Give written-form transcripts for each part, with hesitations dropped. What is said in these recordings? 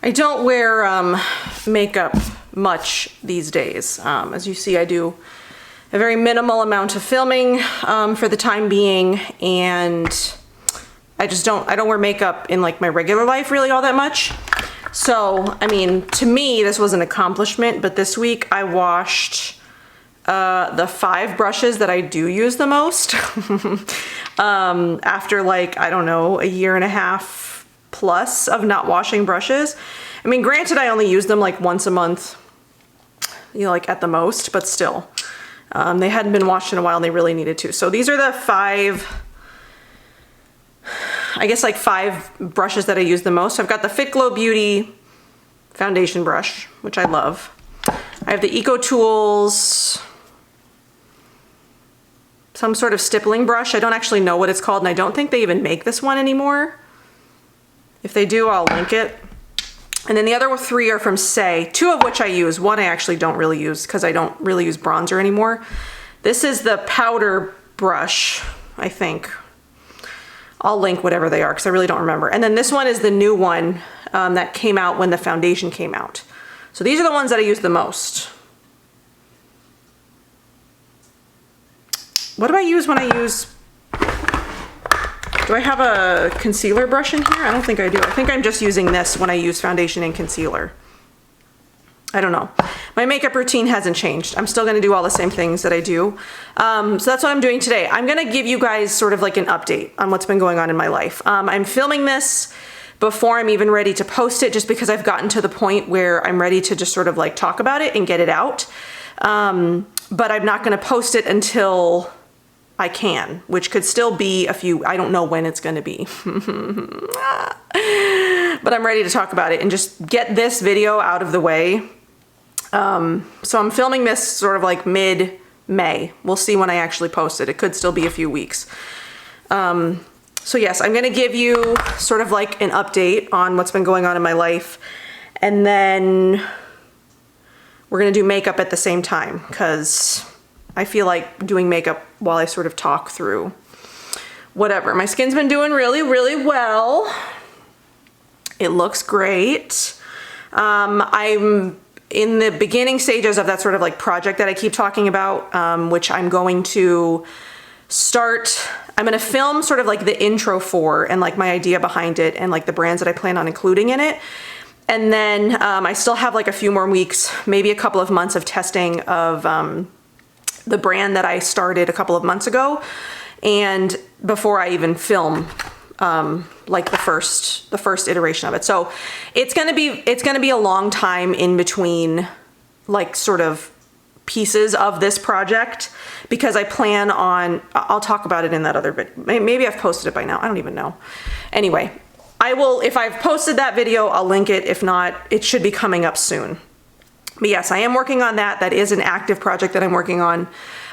I don't wear makeup much these days. As you see, I do a very minimal amount of filming for the time being, and I don't wear makeup in like my regular life really all that much. So, I mean, to me, this was an accomplishment, but this week I washed the 5 brushes that I do use the most after like, I don't know, a year and a half plus of not washing brushes. I mean, granted, I only use them like once a month, you know, like at the most, but still. They hadn't been washed in a while and they really needed to. So these are the 5, I guess like 5 brushes that I use the most. I've got the Fit Glow Beauty foundation brush, which I love. I have the EcoTools, some sort of stippling brush. I don't actually know what it's called, and I don't think they even make this one anymore. If they do, I'll link it. And then the other 3 are from Saie, 2 of which I use. 1 I actually don't really use because I don't really use bronzer anymore. This is the powder brush, I think. I'll link whatever they are because I really don't remember. And then this one is the new one that came out when the foundation came out. So these are the ones that I use the most. What do I use when I use... Do I have a concealer brush in here? I don't think I do. I think I'm just using this when I use foundation and concealer. I don't know. My makeup routine hasn't changed. I'm still gonna do all the same things that I do. So that's what I'm doing today. I'm gonna give you guys sort of like an update on what's been going on in my life. I'm filming this before I'm even ready to post it, just because I've gotten to the point where I'm ready to just sort of like talk about it and get it out. But I'm not gonna post it until I can, which could still be a few, I don't know when it's gonna be. But I'm ready to talk about it and just get this video out of the way. So I'm filming this sort of like mid-May. We'll see when I actually post it. It could still be a few weeks. So yes, I'm gonna give you sort of like an update on what's been going on in my life. And then we're gonna do makeup at the same time because I feel like doing makeup while I sort of talk through whatever. My skin's been doing really, really well. It looks great. I'm in the beginning stages of that sort of like project that I keep talking about, which I'm going to start. I'm gonna film sort of like the intro for and like my idea behind it and like the brands that I plan on including in it. And then I still have like a few more weeks, maybe a couple of months of testing of the brand that I started a couple of months ago, and before I even film like the first iteration of it. So it's gonna be a long time in between like sort of pieces of this project, because I plan on, I'll talk about it in that other video. Maybe I've posted it by now, I don't even know. Anyway, I will, if I've posted that video, I'll link it. If not, it should be coming up soon. But yes, I am working on that. That is an active project that I'm working on.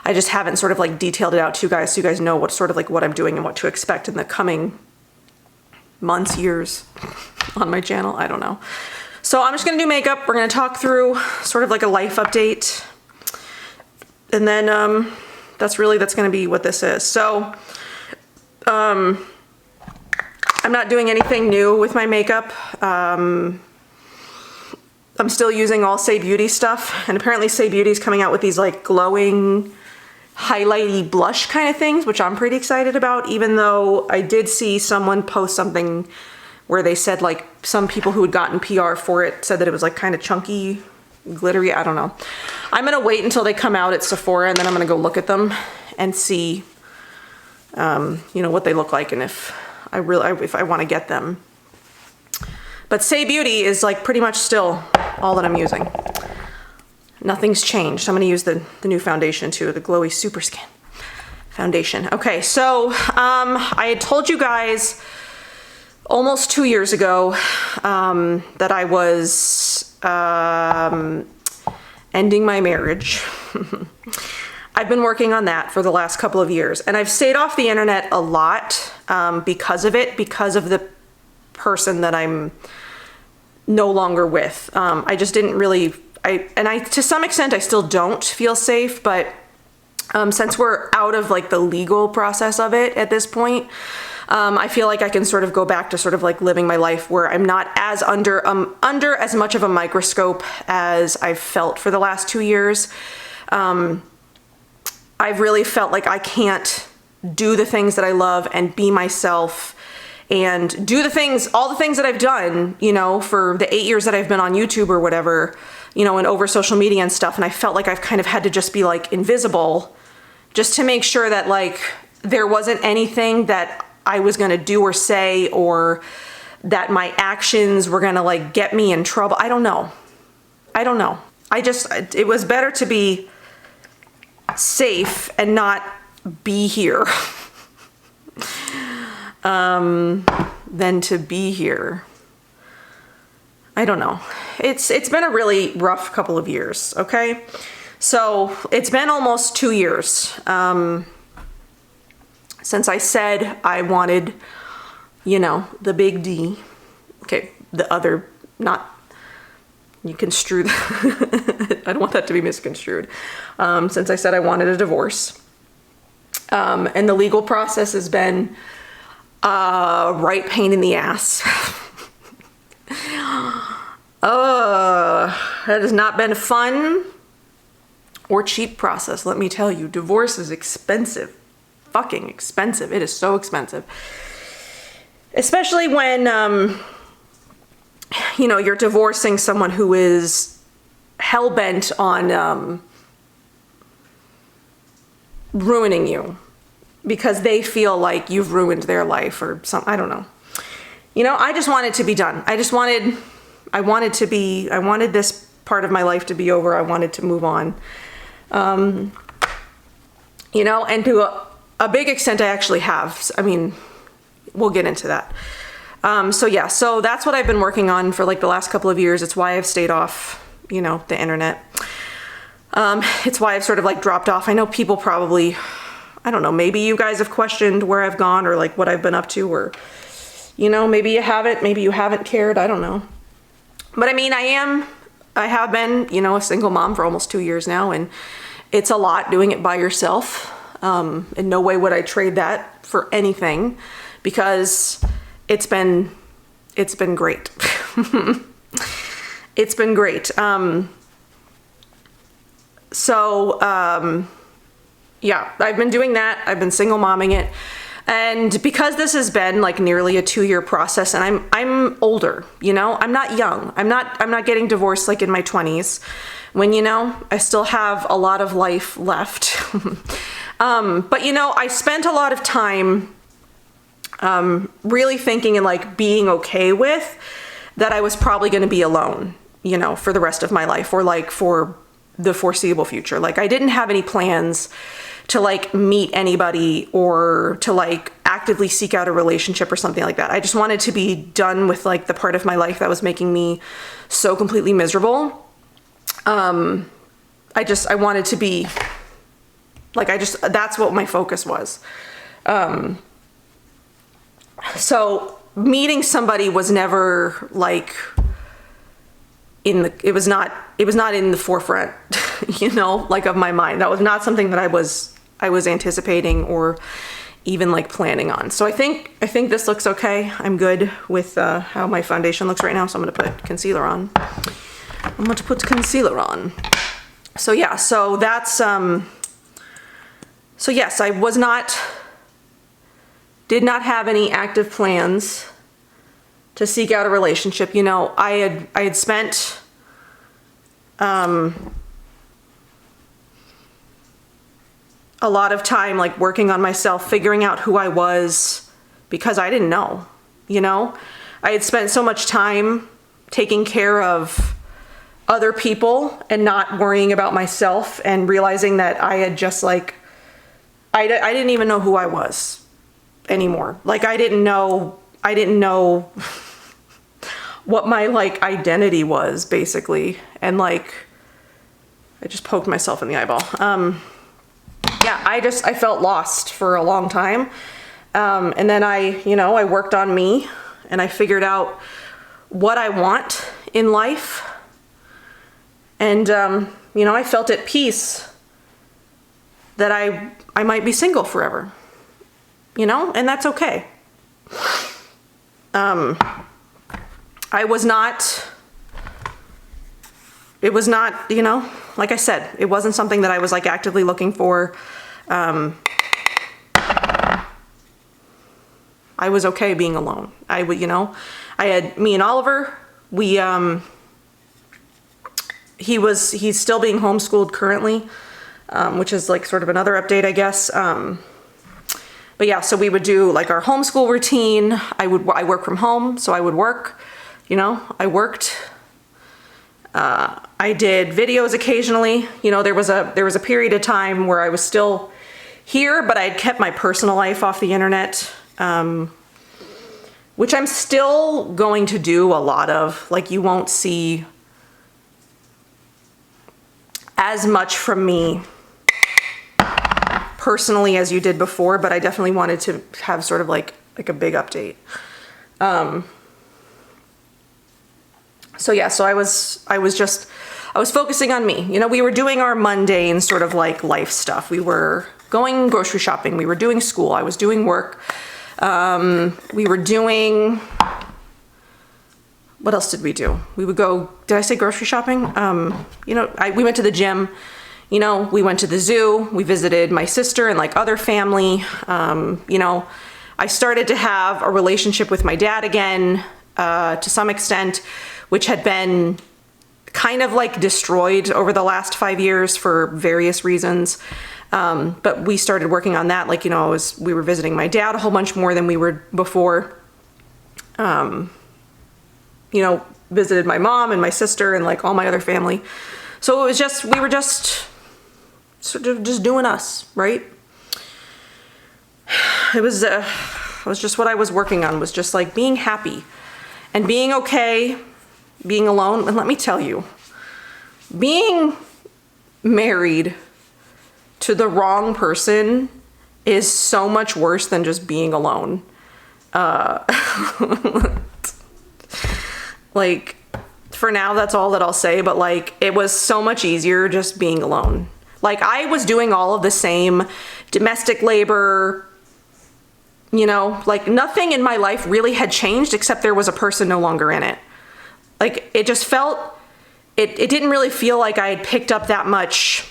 I just haven't sort of like detailed it out to you guys so you guys know what sort of like what I'm doing and what to expect in the coming months, years on my channel. I don't know. So I'm just gonna do makeup. We're gonna talk through sort of like a life update. And then that's gonna be what this is. So I'm not doing anything new with my makeup. I'm still using all Saie Beauty stuff, and apparently Saie Beauty is coming out with these like glowing, highlighty blush kind of things, which I'm pretty excited about, even though I did see someone post something where they said like some people who had gotten PR for it said that it was like kind of chunky, glittery. I don't know. I'm gonna wait until they come out at Sephora, and then I'm gonna go look at them and see, you know, what they look like and if I want to get them. But Saie Beauty is like pretty much still all that I'm using. Nothing's changed. I'm gonna use the new foundation too, the Glowy Super Skin foundation. Okay, so I had told you guys almost 2 years ago that I was ending my marriage. I've been working on that for the last couple of years, and I've stayed off the internet a lot because of it, because of the person that I'm no longer with. I just didn't really, to some extent I still don't feel safe, but since we're out of like the legal process of it at this point, I feel like I can sort of go back to sort of like living my life where I'm not as under as much of a microscope as I've felt for the last 2 years. I've really felt like I can't do the things that I love and be myself and do all the things that I've done, you know, for the 8 years that I've been on YouTube or whatever, you know, and over social media and stuff. And I felt like I've kind of had to just be like invisible just to make sure that like there wasn't anything that I was going to do or say, or that my actions were going to like get me in trouble. I don't know. It was better to be safe and not be here than to be here. I don't know. It's been a really rough couple of years, okay? So it's been almost 2 years since I said I wanted, you know, the big D. Okay, the other, not, you construe that. I don't want that to be misconstrued. Since I said I wanted a divorce. And the legal process has been a right pain in the ass. That has not been a fun or cheap process, let me tell you. Divorce is expensive. Fucking expensive. It is so expensive. Especially when, you know, you're divorcing someone who is hell-bent on ruining you because they feel like you've ruined their life or something. I don't know. You know, I just want it to be done. I wanted this part of my life to be over. I wanted to move on. You know, and to a big extent I actually have. I mean, we'll get into that. So yeah, so that's what I've been working on for like the last couple of years. It's why I've stayed off, you know, the internet. It's why I've sort of like dropped off. I know people probably, I don't know, maybe you guys have questioned where I've gone or like what I've been up to, or, you know, maybe you haven't cared. I don't know. But I mean, I have been, you know, a single mom for almost 2 years now, and it's a lot doing it by yourself. In no way would I trade that for anything, because it's been great. It's been great. Yeah, I've been doing that. I've been single momming it. And because this has been like nearly a 2-year process, and I'm older, you know, I'm not young. I'm not getting divorced like in my 20s when, you know, I still have a lot of life left. But you know, I spent a lot of time really thinking and like being okay with that I was probably going to be alone, you know, for the rest of my life, or like for the foreseeable future. Like I didn't have any plans to like meet anybody or to like actively seek out a relationship or something like that. I just wanted to be done with like the part of my life that was making me so completely miserable. I wanted to be like, that's what my focus was. So meeting somebody was never like it was not in the forefront, you know, like of my mind. That was not something that I was anticipating or even like planning on. So I think this looks okay. I'm good with how my foundation looks right now. So I'm going to put concealer on. So yeah, so that's, so yes, I did not have any active plans to seek out a relationship. You know, I had spent a lot of time like working on myself, figuring out who I was, because I didn't know, you know. I had spent so much time taking care of other people and not worrying about myself, and realizing that I had just like, I didn't even know who I was anymore. Like I didn't know what my like identity was, basically. And like, I just poked myself in the eyeball. Yeah, I felt lost for a long time. And then I worked on me, and I figured out what I want in life. And, you know, I felt at peace that I might be single forever, you know, and that's okay. I was not, it was not, you know, like I said, it wasn't something that I was like actively looking for. I was okay being alone. I would, you know, I had me and Oliver, he's still being homeschooled currently, which is like sort of another update, I guess. But yeah, so we would do like our homeschool routine. I work from home, so I would work, you know, I worked. I did videos occasionally. You know, there was a period of time where I was still here, but I had kept my personal life off the internet, which I'm still going to do a lot of. Like, you won't see as much from me personally as you did before, but I definitely wanted to have sort of like a big update. So yeah, so I was focusing on me. You know, we were doing our mundane sort of like life stuff. We were going grocery shopping. We were doing school. I was doing work. We were doing, what else did we do? We would go, did I say grocery shopping? You know, we went to the gym, you know, we went to the zoo, we visited my sister and like other family. You know, I started to have a relationship with my dad again, to some extent, which had been kind of like destroyed over the last 5 years for various reasons. But we started working on that. Like, you know, we were visiting my dad a whole bunch more than we were before. You know, visited my mom and my sister and like all my other family. So it was just, we were just sort of just doing us, right? It was just what I was working on, was just like being happy and being okay, being alone. And let me tell you, being married to the wrong person is so much worse than just being alone. Like, for now, that's all that I'll say, but like, it was so much easier just being alone. Like, I was doing all of the same domestic labor, you know, like nothing in my life really had changed except there was a person no longer in it. Like, it just felt, it didn't really feel like I had picked up that much,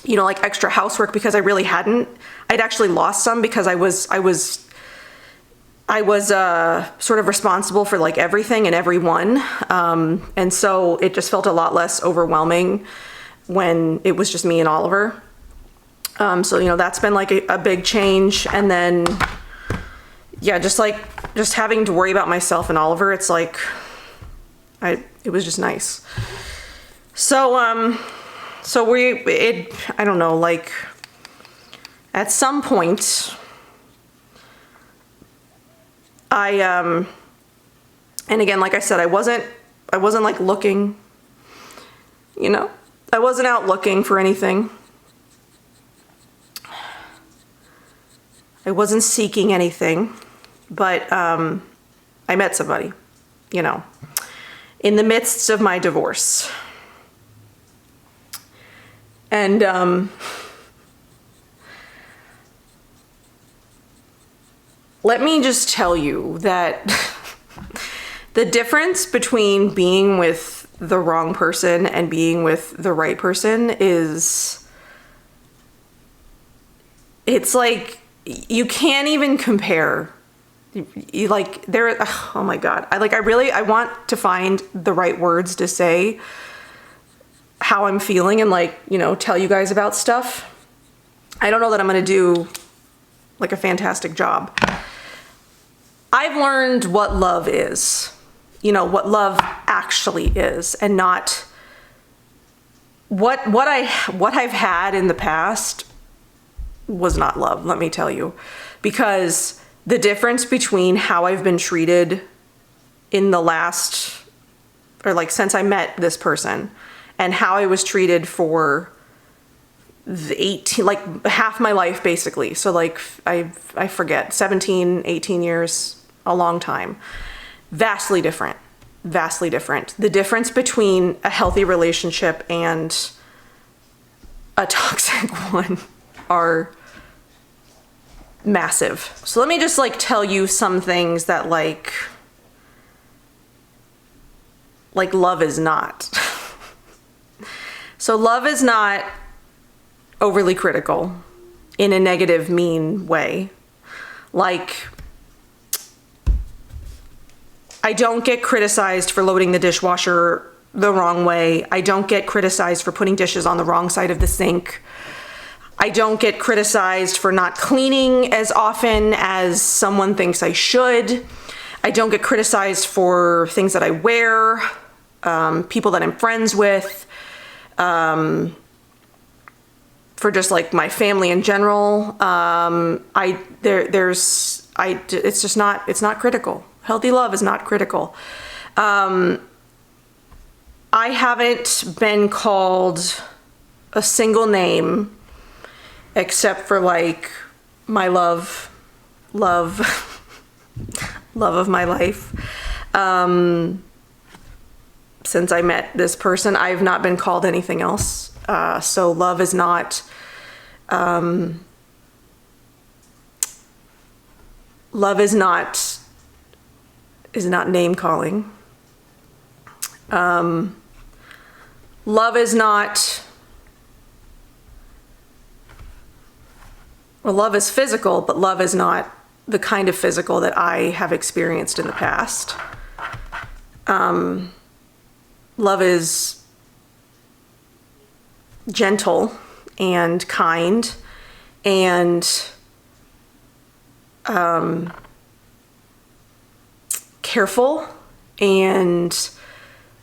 you know, like extra housework, because I really hadn't. I'd actually lost some because I was sort of responsible for like everything and everyone. And so it just felt a lot less overwhelming when it was just me and Oliver. So, you know, that's been like a big change. And then, yeah, just having to worry about myself and Oliver, it's like, it was just nice. So, I don't know, like at some point, and again, like I said, I wasn't like looking, you know, I wasn't out looking for anything. I wasn't seeking anything, but, I met somebody, you know, in the midst of my divorce. And, let me just tell you that the difference between being with the wrong person and being with the right person is, it's like, you can't even compare. You like, there, oh my God. I want to find the right words to say how I'm feeling and like, you know, tell you guys about stuff. I don't know that I'm going to do like a fantastic job. I've learned what love is, you know, what love actually is, and not what I've had in the past was not love, let me tell you, because the difference between how I've been treated in the last, or like since I met this person, and how I was treated for the 18, like half my life basically. So like, I forget, 17, 18 years, a long time. Vastly different, vastly different. The difference between a healthy relationship and a toxic one are massive. So let me just like tell you some things that like love is not. So love is not overly critical in a negative, mean way. Like, I don't get criticized for loading the dishwasher the wrong way. I don't get criticized for putting dishes on the wrong side of the sink. I don't get criticized for not cleaning as often as someone thinks I should. I don't get criticized for things that I wear, people that I'm friends with, for just like my family in general. It's just not, it's not critical. Healthy love is not critical. I haven't been called a single name except for like my love of my life. Since I met this person, I've not been called anything else. So love is not, love is not name calling. Love is not, well, love is physical, but love is not the kind of physical that I have experienced in the past. Love is gentle and kind and careful and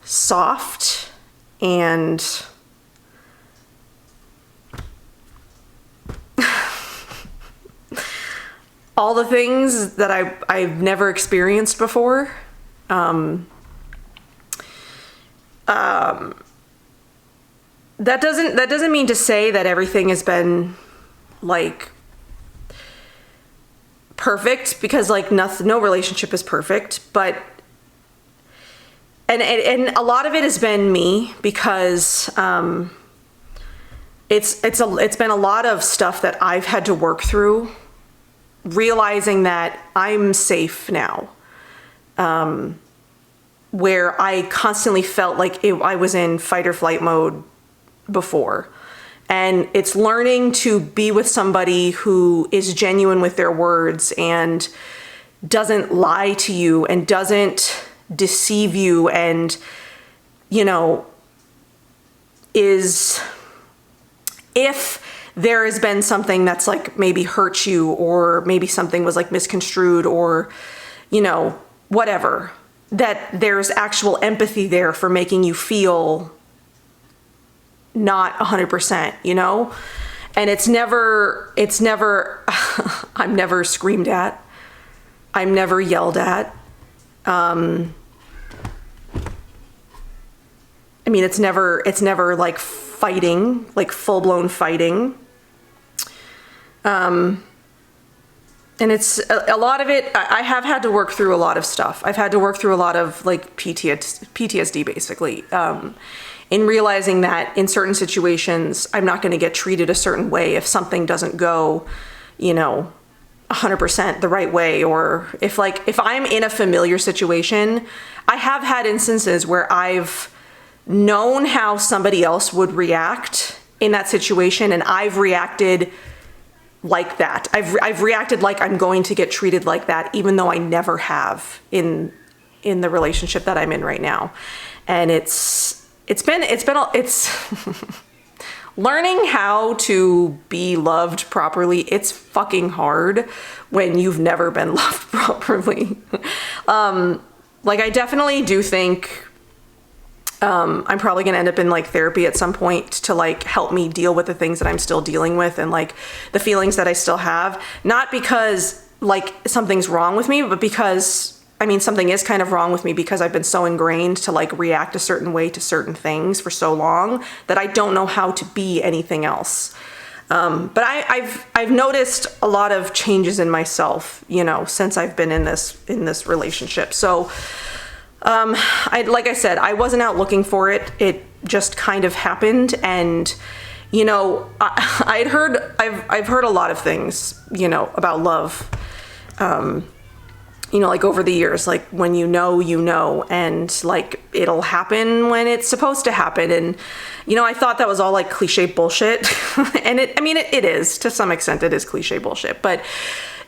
soft and all the things that I've never experienced before. That doesn't mean to say that everything has been like perfect, because like no relationship is perfect, but and a lot of it has been me, because it's been a lot of stuff that I've had to work through, realizing that I'm safe now, where I constantly felt like I was in fight or flight mode before. And it's learning to be with somebody who is genuine with their words and doesn't lie to you and doesn't deceive you, and, you know, if there has been something that's like maybe hurt you, or maybe something was like misconstrued, or, you know, whatever, that there's actual empathy there for making you feel not 100%, you know? And it's never, I'm never screamed at. I'm never yelled at. I mean, it's never like fighting, like full-blown fighting. And it's a lot of it, I have had to work through a lot of stuff. I've had to work through a lot of like PTSD basically, in realizing that in certain situations, I'm not going to get treated a certain way if something doesn't go, you know, 100% the right way. Or if I'm in a familiar situation, I have had instances where I've known how somebody else would react in that situation, and I've reacted like that. I've reacted like I'm going to get treated like that, even though I never have in the relationship that I'm in right now. And it's learning how to be loved properly. It's fucking hard when you've never been loved properly. Like, I definitely do think I'm probably going to end up in like therapy at some point to like help me deal with the things that I'm still dealing with, and like the feelings that I still have. Not because like something's wrong with me, but because, I mean, something is kind of wrong with me, because I've been so ingrained to like react a certain way to certain things for so long that I don't know how to be anything else. But I've noticed a lot of changes in myself, you know, since I've been in this relationship. So, like I said, I wasn't out looking for it. It just kind of happened. And I've heard a lot of things, about love, like over the years, like when and like it'll happen when it's supposed to happen. And, I thought that was all like cliche bullshit. And it is, to some extent it is cliche bullshit, but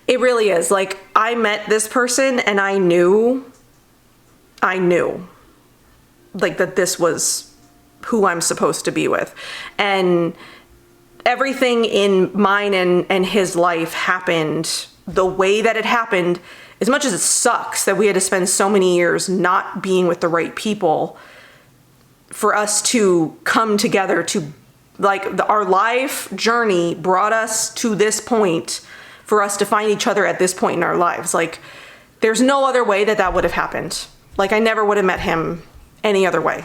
it really is. Like, I met this person and I knew like that this was who I'm supposed to be with. And everything in mine and his life happened the way that it happened. As much as it sucks that we had to spend so many years not being with the right people for us to come together, to like our life journey brought us to this point for us to find each other at this point in our lives. Like, there's no other way that would have happened. Like, I never would have met him any other way.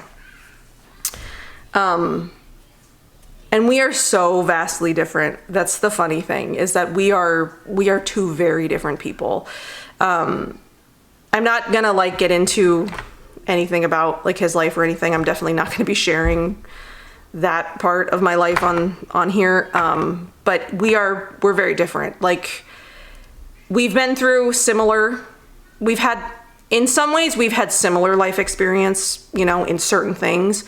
And we are so vastly different. That's the funny thing, is that we are two very different people. I'm not gonna like get into anything about like his life or anything. I'm definitely not gonna be sharing that part of my life on here. But we're very different. Like, we've been through in some ways we've had similar life experience, in certain things,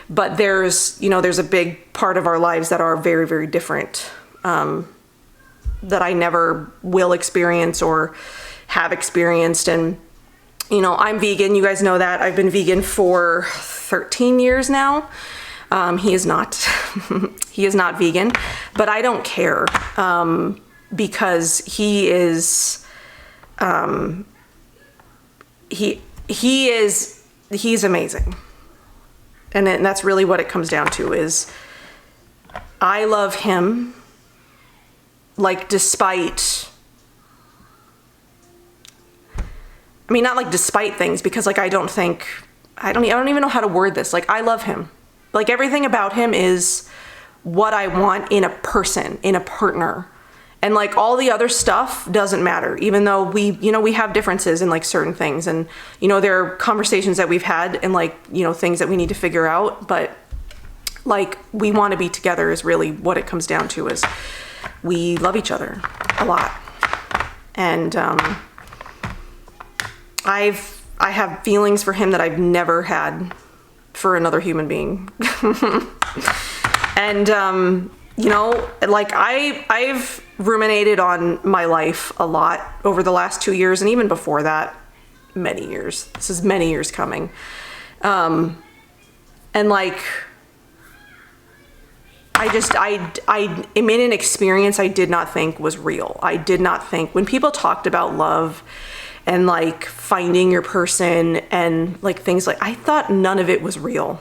but there's a big part of our lives that are very, very different, that I never will experience or have experienced. And, I'm vegan. You guys know that. I've been vegan for 13 years now. He is not, he is not vegan, but I don't care, because he is, he's amazing. And that's really what it comes down to, is I love him, like, not like despite things, because like I don't even know how to word this. Like, I love him. Like, everything about him is what I want in a person, in a partner. And like, all the other stuff doesn't matter, even though we have differences in like certain things. And, there are conversations that we've had and like, things that we need to figure out. But like, we want to be together is really what it comes down to, is we love each other a lot. And I have feelings for him that I've never had for another human being. And, like I've ruminated on my life a lot over the last 2 years, and even before that, many years. This is many years coming. And like, I am in an experience I did not think was real. I did not think, when people talked about love and like finding your person and like things like, I thought none of it was real,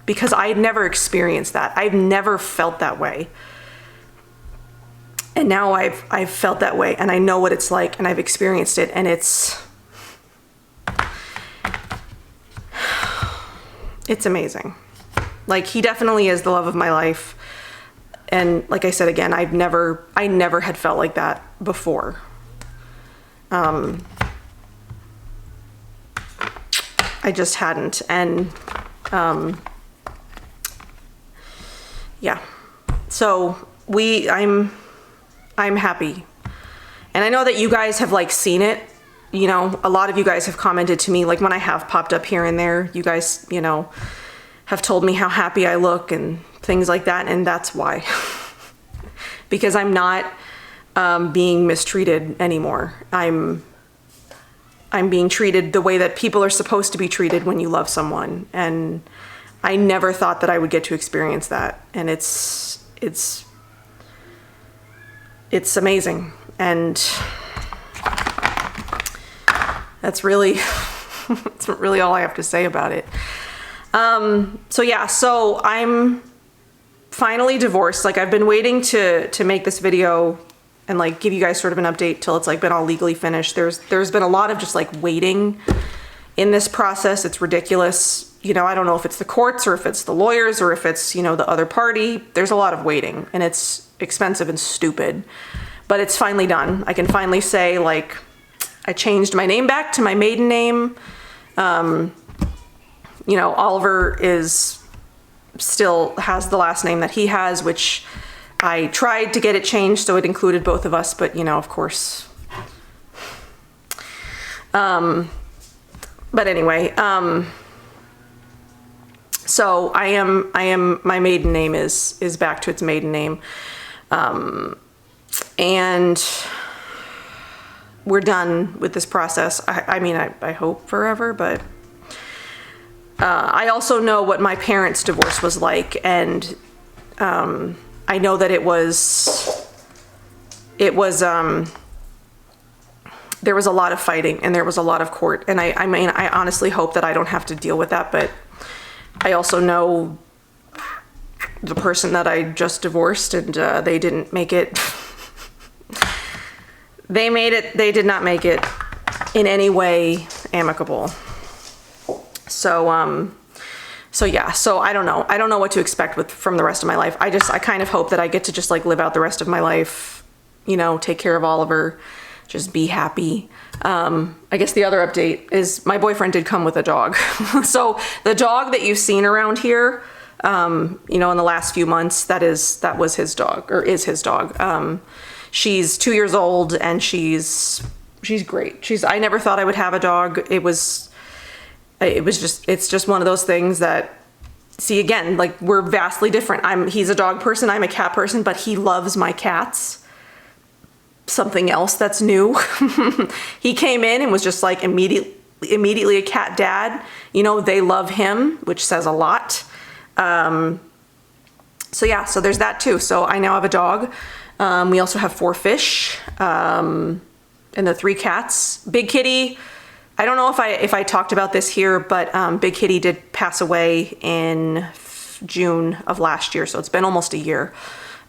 because I had never experienced that. I've never felt that way. And now I've felt that way, and I know what it's like, and I've experienced it, and it's amazing. Like, he definitely is the love of my life. And like I said, again, I never had felt like that before. I just hadn't. And yeah, so I'm happy. And I know that you guys have like seen it, a lot of you guys have commented to me, like when I have popped up here and there, you guys, have told me how happy I look and things like that. And that's why, because I'm not being mistreated anymore. I'm being treated the way that people are supposed to be treated when you love someone. And I never thought that I would get to experience that. And it's amazing. And that's really, that's really all I have to say about it. So I'm finally divorced. Like, I've been waiting to make this video and like give you guys sort of an update till it's like been all legally finished. There's been a lot of just like waiting in this process. It's ridiculous. I don't know if it's the courts or if it's the lawyers or if it's, the other party. There's a lot of waiting, and it's expensive and stupid, but it's finally done. I can finally say, like, I changed my name back to my maiden name. Oliver is still has the last name that he has, which I tried to get it changed so it included both of us, but you know, of course. But anyway, so my maiden name is back to its maiden name. And we're done with this process. I mean, I hope forever, but I also know what my parents' divorce was like, and I know that it was there was a lot of fighting and there was a lot of court, and I mean, I honestly hope that I don't have to deal with that, but I also know the person that I just divorced, and they didn't make it. They did not make it in any way amicable. So, so yeah, so I don't know. I don't know what to expect from the rest of my life. I kind of hope that I get to just like live out the rest of my life, you know, take care of Oliver, just be happy. I guess the other update is my boyfriend did come with a dog. So the dog that you've seen around here, you know, in the last few months, that was his dog, or is his dog. She's 2 years old and she's great. I never thought I would have a dog. It's just one of those things that, see, again, like, we're vastly different. He's a dog person, I'm a cat person, but he loves my cats. Something else that's new. He came in and was just like immediately a cat dad. You know, they love him, which says a lot. So yeah, so there's that too. So I now have a dog. We also have 4 fish, and the 3 cats. Big Kitty, I don't know if I talked about this here, but Big Kitty did pass away in June of last year, so it's been almost a year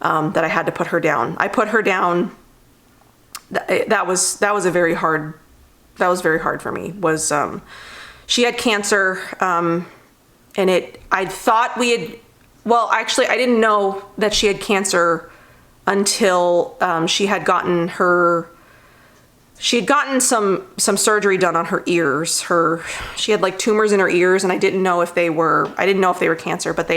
that I had to put her down. I put her down. That was very hard for me. She had cancer, and I thought well, actually, I didn't know that she had cancer until she had gotten some surgery done on her ears. She had like tumors in her ears, and I didn't know if they were cancer, but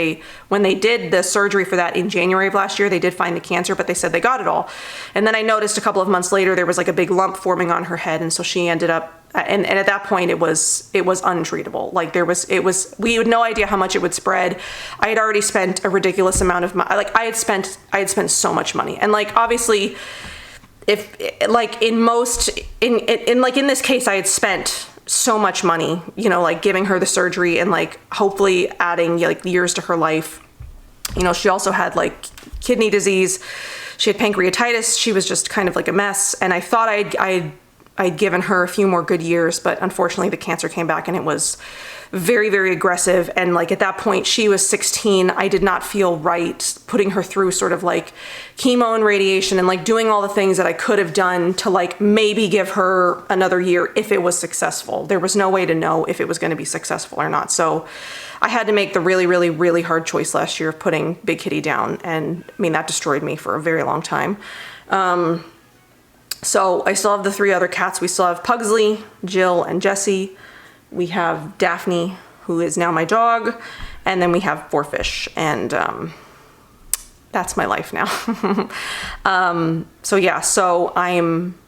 when they did the surgery for that in January of last year, they did find the cancer, but they said they got it all. And then I noticed a couple of months later there was like a big lump forming on her head, and so she ended up and at that point it was untreatable. Like we had no idea how much it would spread. I had already spent a ridiculous amount of money. Like I had spent so much money, and like obviously, if like in this case, I had spent so much money, you know, like giving her the surgery and like hopefully adding like years to her life. You know, she also had like kidney disease. She had pancreatitis. She was just kind of like a mess. And I thought I'd given her a few more good years, but unfortunately the cancer came back and it was very, very aggressive. And like at that point, she was 16. I did not feel right putting her through sort of like chemo and radiation and like doing all the things that I could have done to like maybe give her another year if it was successful. There was no way to know if it was going to be successful or not. So I had to make the really, really, really hard choice last year of putting Big Kitty down. And I mean, that destroyed me for a very long time. So I still have the 3 other cats. We still have Pugsley, Jill, and Jessie. We have Daphne, who is now my dog, and then we have 4 fish, and that's my life now. So yeah, so I'm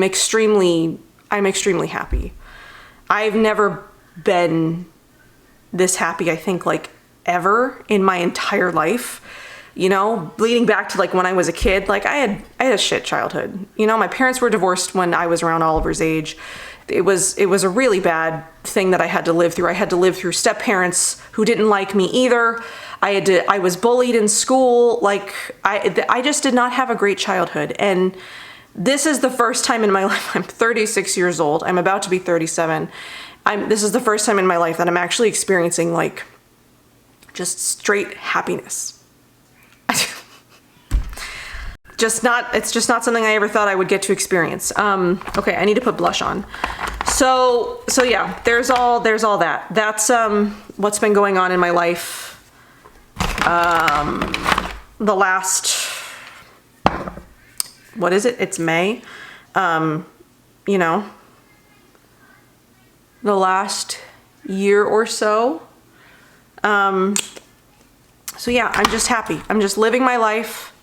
extremely happy. I've never been this happy, I think, like ever in my entire life. You know, leading back to like when I was a kid, like I had a shit childhood. You know, my parents were divorced when I was around Oliver's age. It was a really bad thing that I had to live through. I had to live through step parents who didn't like me either. I was bullied in school. Like I just did not have a great childhood. And this is the first time in my life. I'm 36 years old. I'm about to be 37. This is the first time in my life that I'm actually experiencing like just straight happiness. It's just not something I ever thought I would get to experience. Okay, I need to put blush on. So yeah, there's all that. That's what's been going on in my life. The last, what is it? It's May. You know, the last year or so. So yeah, I'm just happy. I'm just living my life.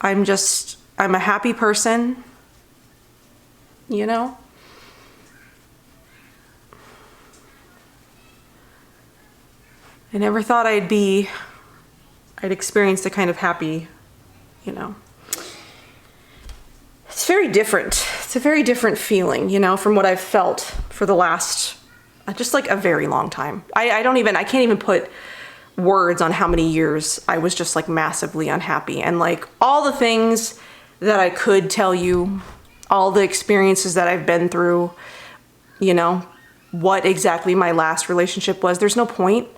I'm a happy person, you know? I never thought I'd experience the kind of happy, you know. It's very different. It's a very different feeling, you know, from what I've felt for the last, just like a very long time. I can't even put words on how many years I was just like massively unhappy. And like all the things that I could tell you, all the experiences that I've been through, you know, what exactly my last relationship was, there's no point.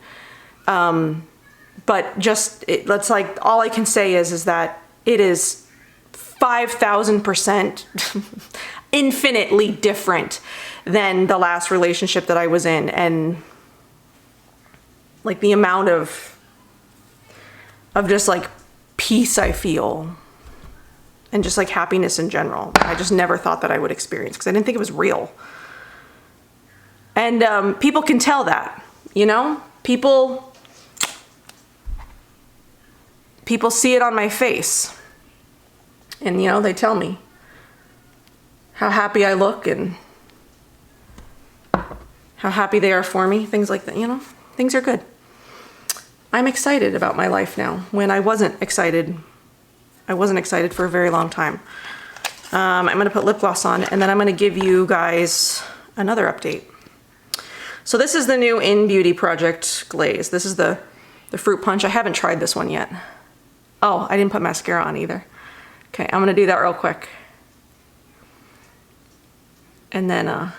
But just, that's like, all I can say is that it is 5,000% infinitely different than the last relationship that I was in. And like the amount of just like peace I feel and just like happiness in general, I just never thought that I would experience, because I didn't think it was real. And people can tell that, you know, people see it on my face, and you know, they tell me how happy I look and how happy they are for me, things like that, you know. Things are good. I'm excited about my life now, when I wasn't excited for a very long time. I'm gonna put lip gloss on, and then I'm gonna give you guys another update. So this is the new In Beauty Project glaze. This is the fruit punch. I haven't tried this one yet. Oh, I didn't put mascara on either. Okay, I'm gonna do that real quick. And then, I'll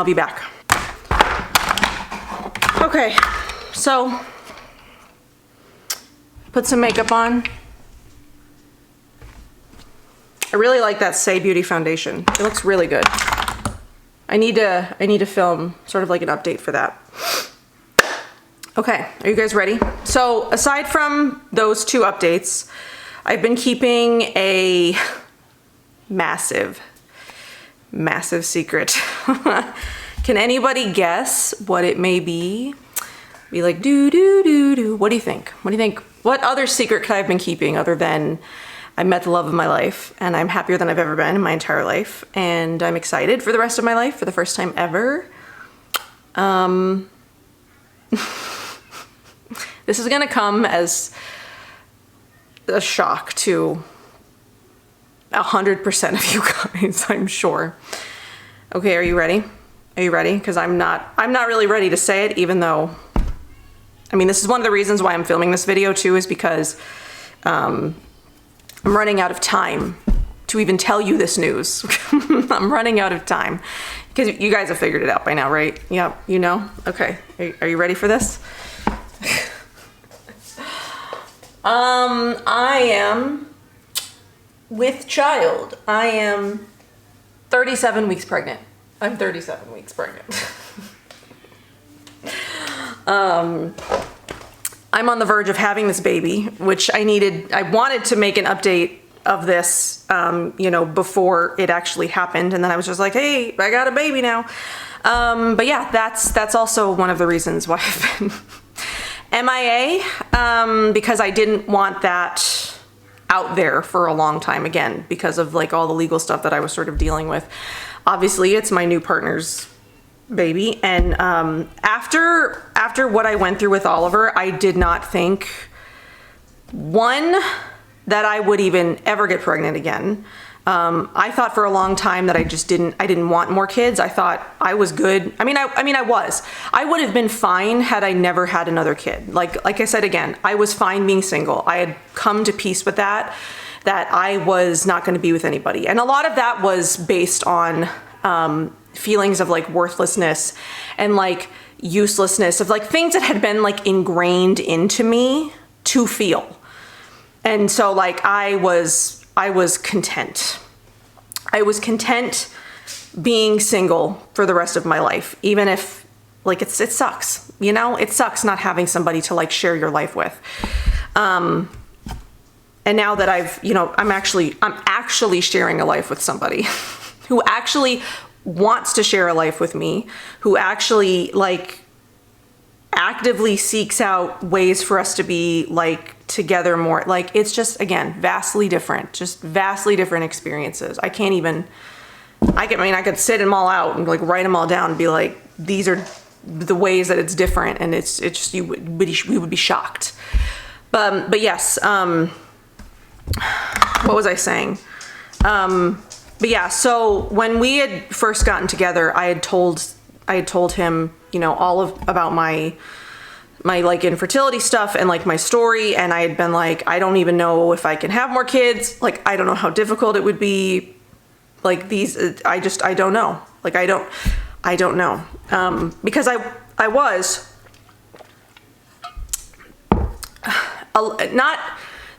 be back. Okay, so, put some makeup on. I really like that Saie Beauty foundation. It looks really good. I need to film sort of like an update for that. Okay, are you guys ready? So aside from those two updates, I've been keeping a massive secret. Can anybody guess what it may be? Be like, do. What do you think? What do you think? What other secret could I have been keeping other than I met the love of my life and I'm happier than I've ever been in my entire life, and I'm excited for the rest of my life for the first time ever? This is gonna come as a shock to 100% of you guys, I'm sure. Okay, are you ready? Are you ready? Because I'm not really ready to say it, even though, I mean, this is one of the reasons why I'm filming this video too, is because I'm running out of time to even tell you this news. I'm running out of time, because you guys have figured it out by now, right? Yeah, you know? Okay, are you ready for this? I am with child. I am 37 weeks pregnant. I'm 37 weeks pregnant. I'm on the verge of having this baby, which I wanted to make an update of this, you know, before it actually happened. And then I was just like, hey, I got a baby now. But yeah, that's also one of the reasons why I've been MIA, because I didn't want that out there for a long time, again, because of like all the legal stuff that I was sort of dealing with. Obviously, it's my new partner's baby, and after what I went through with Oliver, I did not think, one, that I would even ever get pregnant again. I thought for a long time that I didn't want more kids. I thought I was good. I mean, I would have been fine had I never had another kid. Like I said, again, I was fine being single. I had come to peace with that I was not going to be with anybody. And a lot of that was based on, feelings of like worthlessness and like uselessness, of like things that had been like ingrained into me to feel. And so like I was content. I was content being single for the rest of my life, even if like it sucks, you know, it sucks not having somebody to like share your life with. And now that I've, you know, I'm actually sharing a life with somebody who actually wants to share a life with me, who actually like actively seeks out ways for us to be like together more. Like, it's just, again, vastly different, just vastly different experiences. I could sit them all out and like write them all down and be like, these are the ways that it's different, and it's just, we would be shocked. But yes, what was I saying? But yeah, so when we had first gotten together, I had told him, you know, about my like infertility stuff and like my story. And I had been like, I don't even know if I can have more kids. Like, I don't know how difficult it would be. Like I don't know. Like, I don't know. Because I was not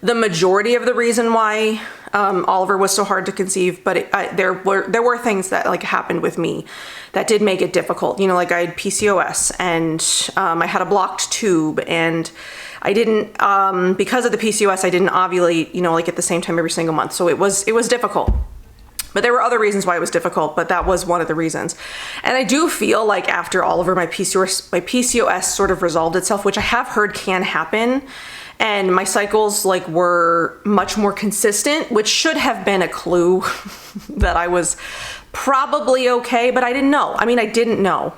the majority of the reason why Oliver was so hard to conceive, but there were things that like happened with me that did make it difficult. You know, like I had PCOS, and I had a blocked tube, and I didn't, because of the PCOS, I didn't ovulate, you know, like at the same time every single month. So it was difficult. But there were other reasons why it was difficult, but that was one of the reasons. And I do feel like after Oliver, my PCOS sort of resolved itself, which I have heard can happen. And my cycles like were much more consistent, which should have been a clue that I was probably okay, but I didn't know. I mean, I didn't know.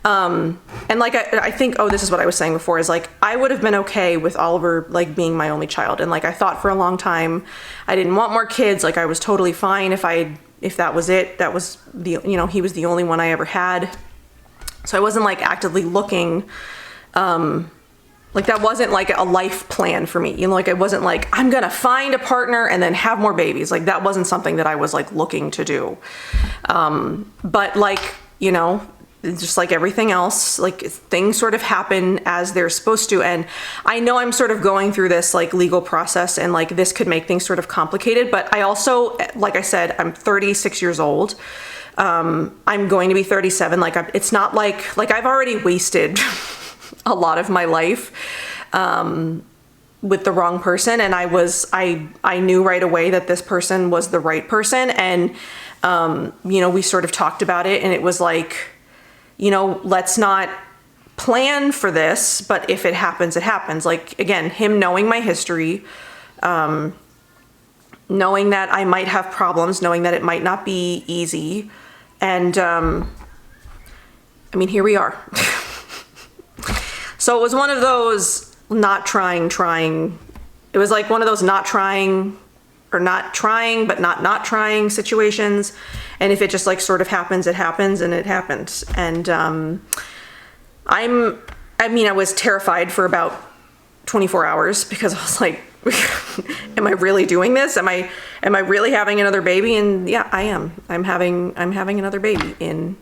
And like, I think, this is what I was saying before, is like, I would have been okay with Oliver, like being my only child. And like, I thought for a long time, I didn't want more kids. Like, I was totally fine if that was it. That was he was the only one I ever had. So I wasn't like actively looking, like that wasn't like a life plan for me. You know, like it wasn't like, I'm going to find a partner and then have more babies. Like that wasn't something that I was like looking to do. But like, you know, just like everything else, like things sort of happen as they're supposed to. And I know I'm sort of going through this like legal process, and like this could make things sort of complicated. But I also, like I said, I'm 36 years old. I'm going to be 37. Like it's not like I've already wasted a lot of my life with the wrong person, and I knew right away that this person was the right person. And you know, we sort of talked about it, and it was like, you know, let's not plan for this, but if it happens, it happens. Like, again, him knowing my history, knowing that I might have problems, knowing that it might not be easy. And I mean, here we are. So it was one of those not trying. It was like one of those not trying, or not trying, but not trying situations. And if it just like sort of happens, it happens, and it happened. And I was terrified for about 24 hours because I was like, am I really doing this? Am I really having another baby? And yeah, I am. I'm having another baby in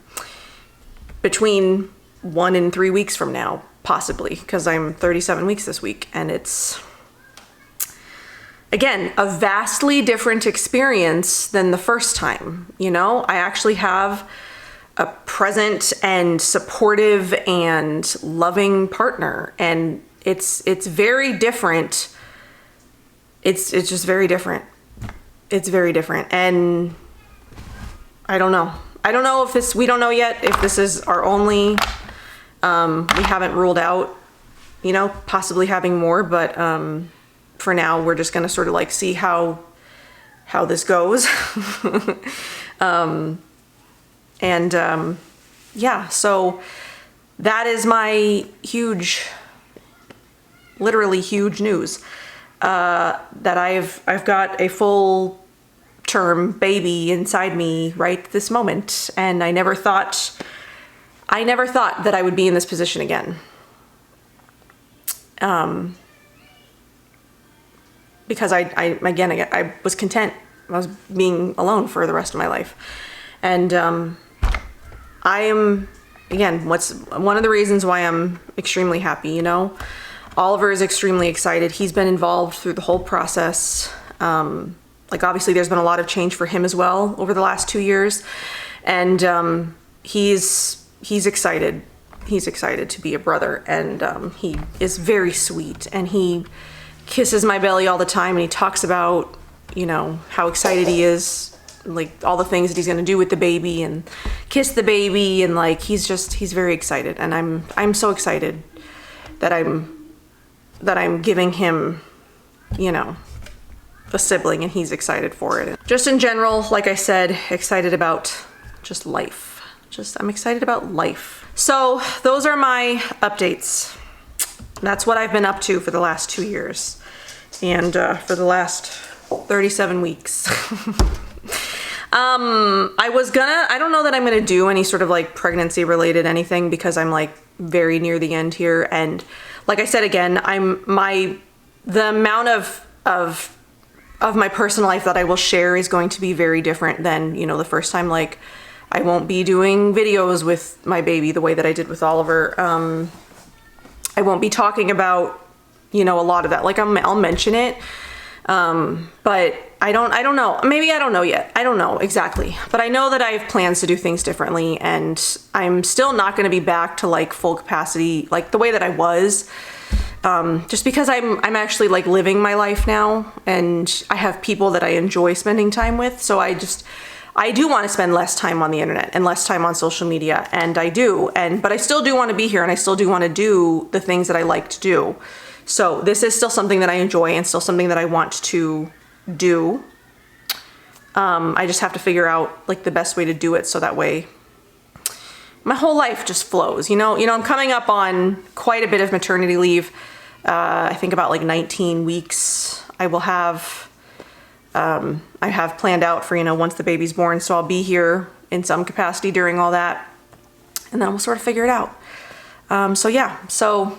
between 1 and 3 weeks from now, possibly, because I'm 37 weeks this week. And it's, again, a vastly different experience than the first time. You know, I actually have a present and supportive and loving partner, and it's very different. It's just very different. It's very different. And I don't know if we don't know yet if this is our only, we haven't ruled out, you know, possibly having more, but for now, we're just going to sort of like see how this goes. Yeah, so that is my literally huge news, that I've got a full term baby inside me right this moment. And I never thought that I would be in this position again. Because I was content. I was being alone for the rest of my life. And I am, again, what's one of the reasons why I'm extremely happy, you know? Oliver is extremely excited. He's been involved through the whole process. Like, obviously, there's been a lot of change for him as well over the last 2 years. And he's excited. He's excited to be a brother. And he is very sweet. And he kisses my belly all the time, and he talks about, you know, how excited he is like all the things that he's gonna do with the baby and kiss the baby, and like he's very excited, and I'm so excited that I'm giving him, you know, a sibling, and he's excited for it. Just in general, like I said, excited about just life. I'm excited about life. So those are my updates. That's what I've been up to for the last 2 years, and for the last 37 weeks. I don't know that I'm gonna do any sort of like pregnancy related anything, because I'm like very near the end here, and like I said again, the amount of my personal life that I will share is going to be very different than, you know, the first time. Like, I won't be doing videos with my baby the way that I did with Oliver. I won't be talking about, you know, a lot of that. Like, I'll mention it, but I don't know. Maybe I don't know yet. I don't know exactly, but I know that I have plans to do things differently, and I'm still not going to be back to like full capacity, like the way that I was. Just because I'm actually like living my life now, and I have people that I enjoy spending time with. So I do want to spend less time on the internet and less time on social media, and but I still do want to be here, and I still do want to do the things that I like to do. So this is still something that I enjoy, and still something that I want to do. I just have to figure out like the best way to do it, so that way my whole life just flows. You know, I'm coming up on quite a bit of maternity leave. I think about like 19 weeks I will have. I have planned out for, you know, once the baby's born, so I'll be here in some capacity during all that, and then we'll sort of figure it out. So yeah, so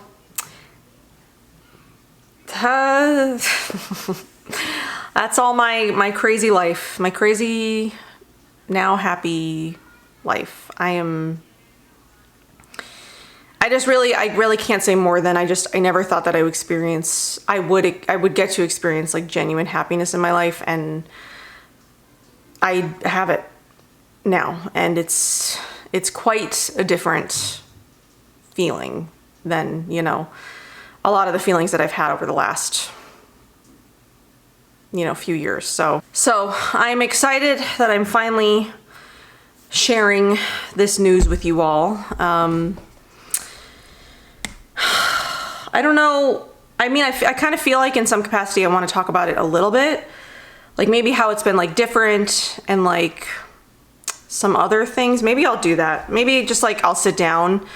that's all my crazy life, my crazy, now happy life. I really can't say more than I never thought that I would get to experience like genuine happiness in my life, and I have it now, and it's quite a different feeling than, you know, a lot of the feelings that I've had over the last, you know, few years. So I'm excited that I'm finally sharing this news with you all. I don't know. I mean, I kind of feel like in some capacity I want to talk about it a little bit. Like maybe how it's been like different, and like some other things. Maybe I'll do that. Maybe just like I'll sit down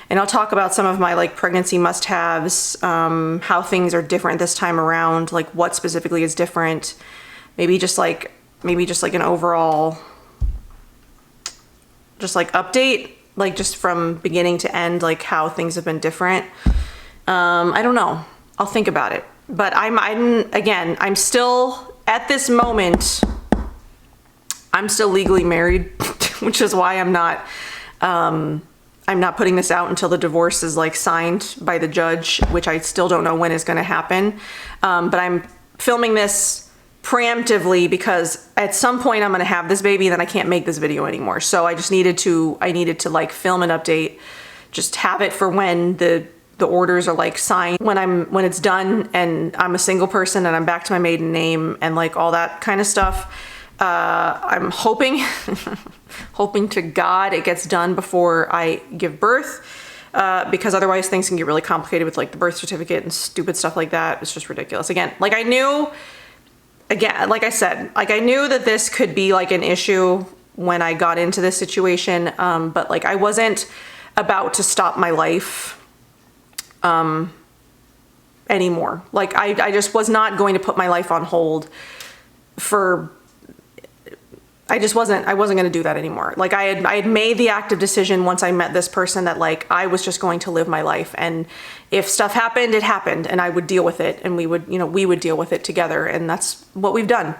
and I'll talk about some of my like pregnancy must-haves, how things are different this time around, like what specifically is different. Maybe just like an overall just like update, like just from beginning to end, like how things have been different. I don't know. I'll think about it. But I'm still, at this moment, I'm still legally married, which is why I'm not putting this out until the divorce is like signed by the judge, which I still don't know when is going to happen. But I'm filming this preemptively because at some point I'm going to have this baby, and then I can't make this video anymore. So I needed to like film an update, just have it for when the orders are like signed, when it's done and I'm a single person and I'm back to my maiden name and like all that kind of stuff. I'm hoping to God it gets done before I give birth, because otherwise things can get really complicated with like the birth certificate and stupid stuff like that. It's just ridiculous. Like I knew that this could be like an issue when I got into this situation, but like I wasn't about to stop my life anymore. Like I just was not going to put my life on hold I wasn't going to do that anymore. Like I had made the active decision once I met this person that like I was just going to live my life, and if stuff happened, it happened, and I would deal with it, and we would deal with it together, and that's what we've done.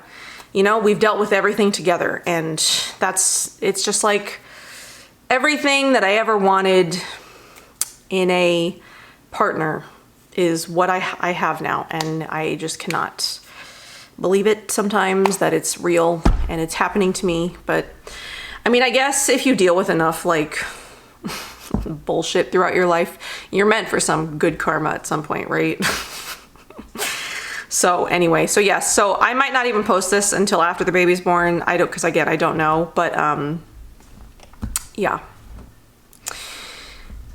You know, we've dealt with everything together, and it's just like everything that I ever wanted in a partner is what I have now, and I just cannot believe it sometimes that it's real and it's happening to me. But I mean, I guess if you deal with enough like bullshit throughout your life, you're meant for some good karma at some point, right? So anyway, so yes, so I might not even post this until after the baby's born. I don't, because again, I don't know, but yeah.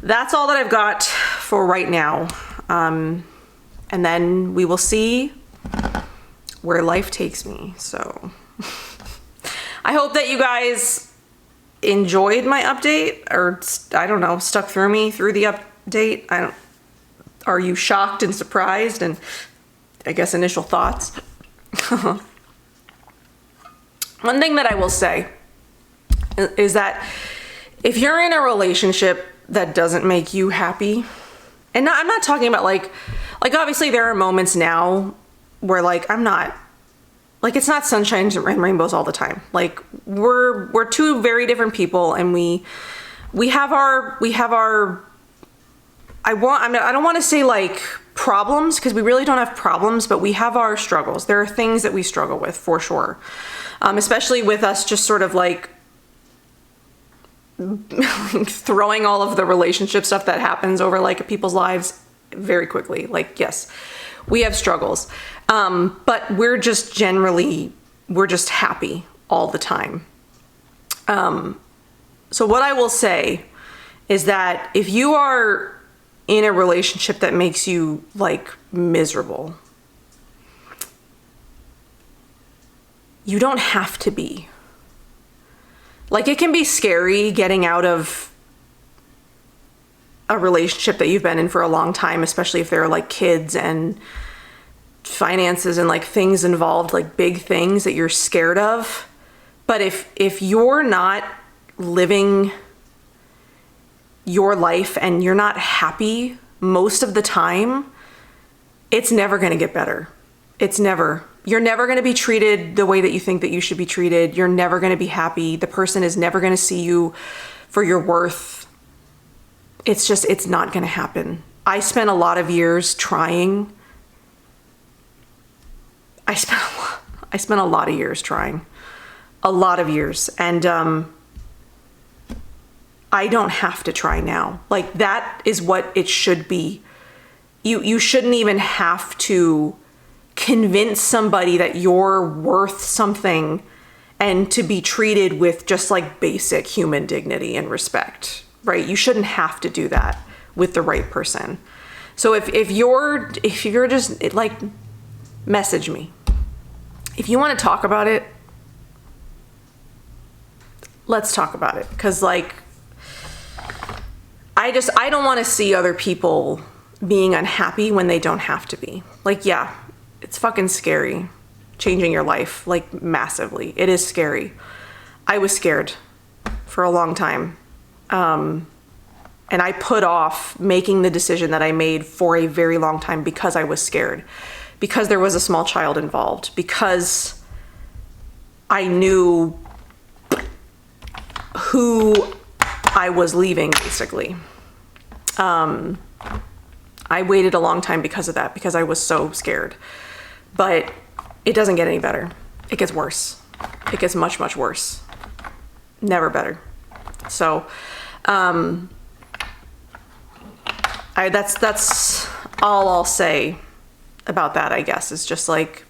That's all that I've got for right now. And then we will see where life takes me. So I hope that you guys enjoyed my update, or I don't know, stuck through me through the update. Are you shocked and surprised, and I guess initial thoughts? One thing that I will say is that if you're in a relationship that doesn't make you happy, and I'm not talking about like obviously there are moments now where like I'm not, like it's not sunshine and rainbows all the time. Like we're two very different people, and we have our I don't want to say like problems, because we really don't have problems, but we have our struggles. There are things that we struggle with for sure. Especially with us just sort of like throwing all of the relationship stuff that happens over like people's lives very quickly. Like, yes, we have struggles. But we're just happy all the time. So what I will say is that if you are in a relationship that makes you like miserable, you don't have to be. Like, it can be scary getting out of a relationship that you've been in for a long time, especially if there are like kids and finances and like things involved, like big things that you're scared of. But if you're not living your life and you're not happy most of the time, it's never going to get better. You're never going to be treated the way that you think that you should be treated. You're never going to be happy. The person is never going to see you for your worth. It's not going to happen. I spent a lot of years trying. I spent a lot of years trying. A lot of years. And I don't have to try now. Like, that is what it should be. You shouldn't even have to convince somebody that you're worth something and to be treated with just like basic human dignity and respect, right? You shouldn't have to do that with the right person. So if you're just like, message me. If you want to talk about it, let's talk about it. Because like, I don't want to see other people being unhappy when they don't have to be. Like, yeah, it's fucking scary changing your life, like massively. It is scary. I was scared for a long time. And I put off making the decision that I made for a very long time because I was scared, because there was a small child involved, because I knew who I was leaving, basically. I waited a long time because of that, because I was so scared. But it doesn't get any better. It gets worse. It gets much, much worse. Never better. So, that's all I'll say about that, I guess. Is just like,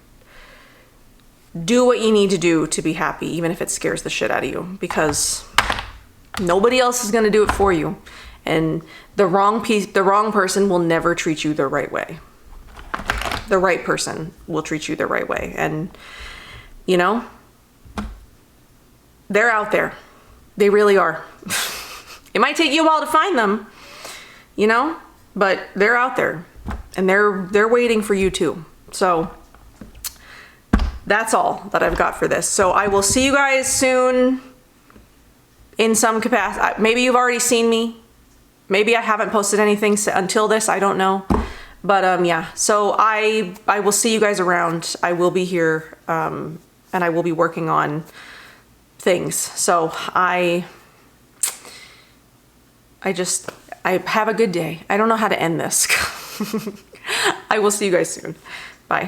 do what you need to do to be happy, even if it scares the shit out of you, because nobody else is going to do it for you. And the wrong person will never treat you the right way. The right person will treat you the right way. And, you know, they're out there. They really are. It might take you a while to find them, you know, but they're out there, and they're waiting for you too. So that's all that I've got for this. So I will see you guys soon in some capacity. Maybe you've already seen me. Maybe I haven't posted anything until this. I don't know. But yeah, so I will see you guys around. I will be here, and I will be working on things. So I have a good day. I don't know how to end this. I will see you guys soon. Bye.